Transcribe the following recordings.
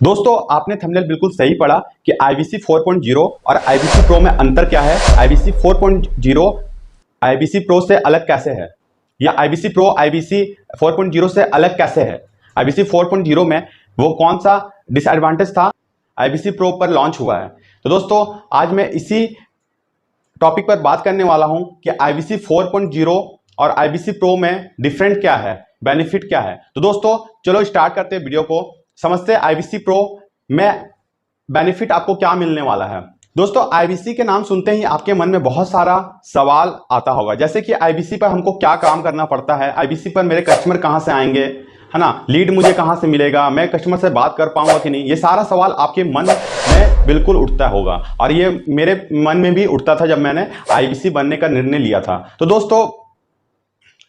दोस्तों आपने थंबनेल बिल्कुल सही पढ़ा कि IBC 4.0 और IBC Pro में अंतर क्या है। IBC 4.0 IBC Pro से अलग कैसे है, या IBC Pro IBC 4.0 से अलग कैसे है। IBC 4.0 में वो कौन सा डिसएडवांटेज था IBC Pro पर लॉन्च हुआ है। तो दोस्तों आज मैं इसी टॉपिक पर बात करने वाला हूं कि IBC 4.0 और IBC Pro में डिफरेंट क्या है, बेनिफिट क्या है। तो दोस्तों चलो स्टार्ट करते हैं वीडियो को, समझते हैं IBC Pro में बेनिफिट आपको क्या मिलने वाला है। दोस्तों IBC के नाम सुनते ही आपके मन में बहुत सारा सवाल आता होगा, जैसे कि IBC पर हमको क्या काम करना पड़ता है, IBC पर मेरे कस्टमर कहां से आएंगे, है ना, लीड मुझे कहां से मिलेगा, मैं कस्टमर से बात कर पाऊंगा कि नहीं। ये सारा सवाल आपके मन में बिल्कुल उठता होगा और ये मेरे मन में भी उठता था जब मैंने IBC बनने का निर्णय लिया था। तो दोस्तों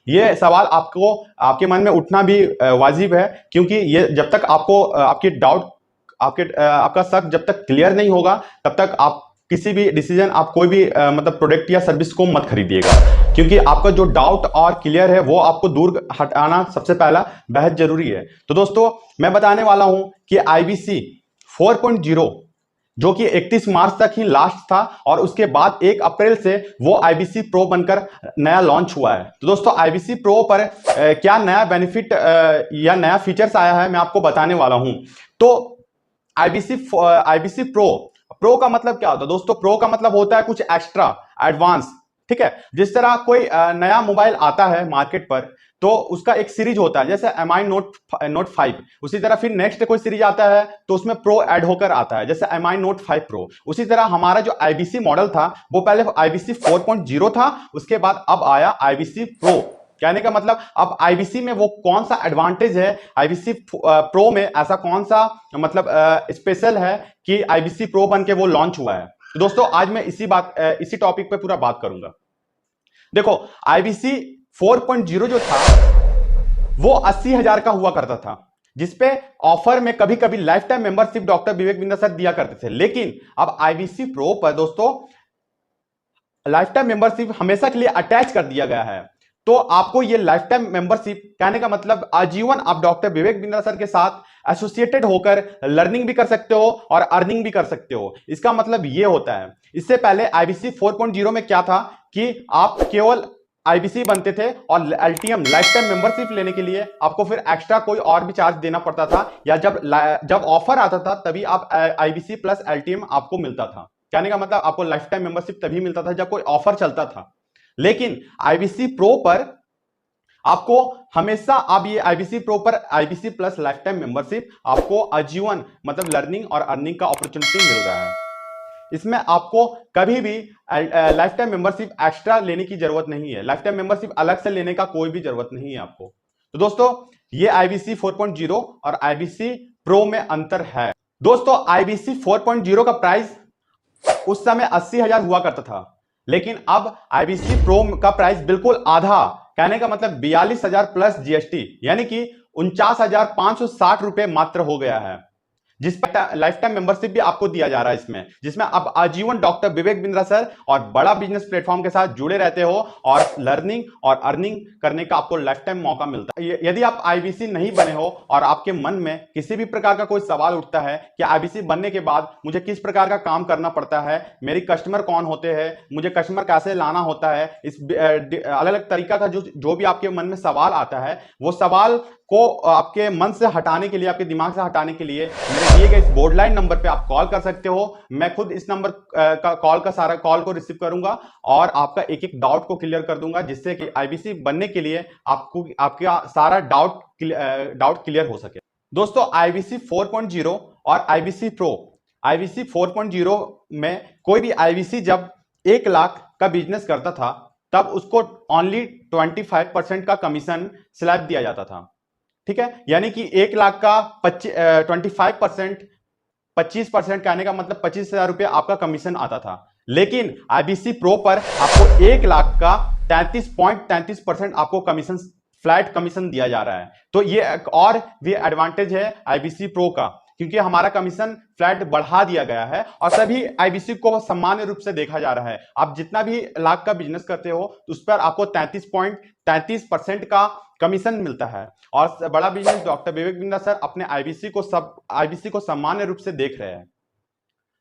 ये सवाल आपको आपके मन में उठना भी वाजिब है, क्योंकि ये जब तक आपको आपकी डाउट आपका शक जब तक क्लियर नहीं होगा तब तक आप किसी भी डिसीजन, आप कोई भी मतलब प्रोडक्ट या सर्विस को मत खरीदिएगा, क्योंकि आपका जो डाउट और क्लियर है वो आपको दूर हटाना सबसे पहला बेहद जरूरी है। तो दोस्तों मैं बताने वाला हूं कि IBC 4.0 जो कि 31 मार्च तक ही लास्ट था और उसके बाद 1 अप्रैल से वो IBC Pro बनकर नया लॉन्च हुआ है। तो दोस्तों IBC Pro पर क्या नया बेनिफिट या नया फीचर्स आया है मैं आपको बताने वाला हूं। तो IBC प्रो का मतलब क्या होता है दोस्तों? प्रो का मतलब होता है कुछ एक्स्ट्रा, एडवांस, ठीक है। जिस तरह कोई नया मोबाइल आता है मार्केट पर तो उसका एक सीरीज होता है, जैसे MI Note 5, उसी तरह फिर नेक्स्ट कोई सीरीज आता है तो उसमें प्रो ऐड होकर आता है, जैसे MI Note 5 Pro। उसी तरह हमारा जो IBC मॉडल था वो पहले IBC 4.0 था, उसके बाद अब आया IBC Pro। कहने का मतलब अब IBC में वो कौन सा एडवांटेज है, IBC Pro में ऐसा कौन सा मतलब स्पेशल है कि IBC Pro बन के वो लॉन्च हुआ है। तो दोस्तों आज मैं इसी टॉपिक पे पूरा बात करूंगा। देखो IBC 4.0 जो था वो 80,000 का हुआ करता था, जिसपे ऑफर में कभी कभी life time membership doctor Vivek Bindra sir दिया करते थे। लेकिन अब IBC Pro पर दोस्तों लाइफ टाइम मेंबरशिप हमेशा के लिए अटैच कर दिया गया है। तो आपको ये लाइफ टाइम मेंबरशिप, कहने का मतलब आजीवन आप डॉक्टर विवेक बिंद्रा सर के साथ एसोसिएटेड होकर लर्निंग भी कर सकते हो और अर्निंग भी कर सकते हो। इसका मतलब ये होता है, इससे पहले IBC 4.0 में क्या था कि आप केवल IBC बनते थे और LTM लाइफ टाइम मेंबरशिप लेने के लिए आपको फिर एक्स्ट्रा कोई और भी चार्ज देना पड़ता था, या जब ऑफर आता था तभी आप IBC प्लस LTM आपको मिलता था। कहने का मतलब आपको लाइफ टाइम मेंबरशिप तभी मिलता था जब कोई ऑफर चलता था। लेकिन IBC Pro पर आपको हमेशा, आप ये IBC Pro पर IBC plus life time membership आपको आजीवन मतलब लर्निंग और अर्निंग का अपॉर्चुनिटी मिल रहा है। इसमें आपको कभी भी लाइफ टाइम मेंबरशिप एक्स्ट्रा लेने की जरूरत नहीं है, लाइफ टाइम मेंबरशिप अलग से लेने का कोई भी जरूरत नहीं है आपको। तो दोस्तों ये IBC 4.0 और IBC Pro में अंतर है। दोस्तों IBC 4.0 का प्राइस उस समय 80,000 हुआ करता था, लेकिन अब IBC Pro का प्राइस बिल्कुल आधा, कहने का मतलब 42,000 प्लस GST, यानी कि 49,560 रुपए मात्र हो गया है, जिस पर लाइफ टाइम मेंबरशिप भी आपको दिया जा रहा है इसमें, जिसमें आप आजीवन डॉक्टर विवेक बिंद्रा सर और बड़ा बिजनेस प्लेटफॉर्म के साथ जुड़े रहते हो और लर्निंग और अर्निंग करने का आपको लाइफ टाइम मौका मिलता है। यदि आप IBC नहीं बने हो और आपके मन में किसी भी प्रकार का कोई सवाल उठता है कि IBC बनने के बाद मुझे किस प्रकार का काम करना पड़ता है, मेरी कस्टमर कौन होते हैं, मुझे कस्टमर कैसे लाना होता है, इस अलग अलग तरीका का जो भी आपके मन में सवाल आता है, वो सवाल को आपके मन से हटाने के लिए, आपके दिमाग से हटाने के लिए मेरे दिए गए इस बोर्ड लाइन नंबर पे आप कॉल कर सकते हो। मैं खुद इस नंबर का सारा कॉल को रिसीव करूंगा और आपका एक एक डाउट को क्लियर कर दूंगा, जिससे कि IBC बनने के लिए आपका सारा डाउट क्लियर हो सके। दोस्तों IBC 4.0 और IBC Pro, IBC 4.0 में कोई भी IBC जब 1 लाख का बिजनेस करता था तब उसको ओनली 25% का कमीशन स्लैब दिया जाता था, ठीक है। यानी कि 1 लाख का 25% कहने का मतलब 25,000 रुपये आपका कमीशन आता था। लेकिन IBC Pro पर आपको 1 लाख का 33.33% आपको कमीशन, फ्लैट कमीशन दिया जा रहा है। तो ये एक और भी एडवांटेज है IBC Pro का, क्योंकि हमारा कमीशन फ्लैट बढ़ा दिया गया है और सभी आईबीसी को सामान्य रूप से देखा जा रहा है। आप जितना भी लाख का बिजनेस करते हो उस पर आपको 33.33% का कमीशन मिलता है। और बड़ा business doctor Vivek Bindra sir अपने आईबीसी को सामान्य रूप से देख रहे हैं।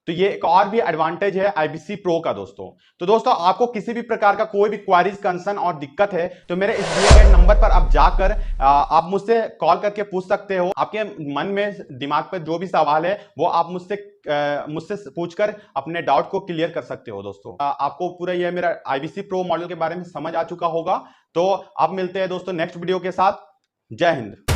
तो ये एक और भी एडवांटेज है आईबीसी प्रो का दोस्तों। तो दोस्तों आपको किसी भी प्रकार का कोई भी क्वारीज, कंसर्न और दिक्कत है तो मेरे इस दिए गए नंबर पर आप जाकर आप मुझसे कॉल करके पूछ सकते हो। आपके मन में, दिमाग पर जो भी सवाल है वो आप मुझसे पूछकर अपने डाउट को क्लियर कर सकते हो दोस्तों। आपको पूरा ये मेरा आईबीसी प्रो मॉडल के बारे में समझ आ चुका होगा। तो अब मिलते हैं दोस्तों नेक्स्ट वीडियो के साथ। जय हिंद।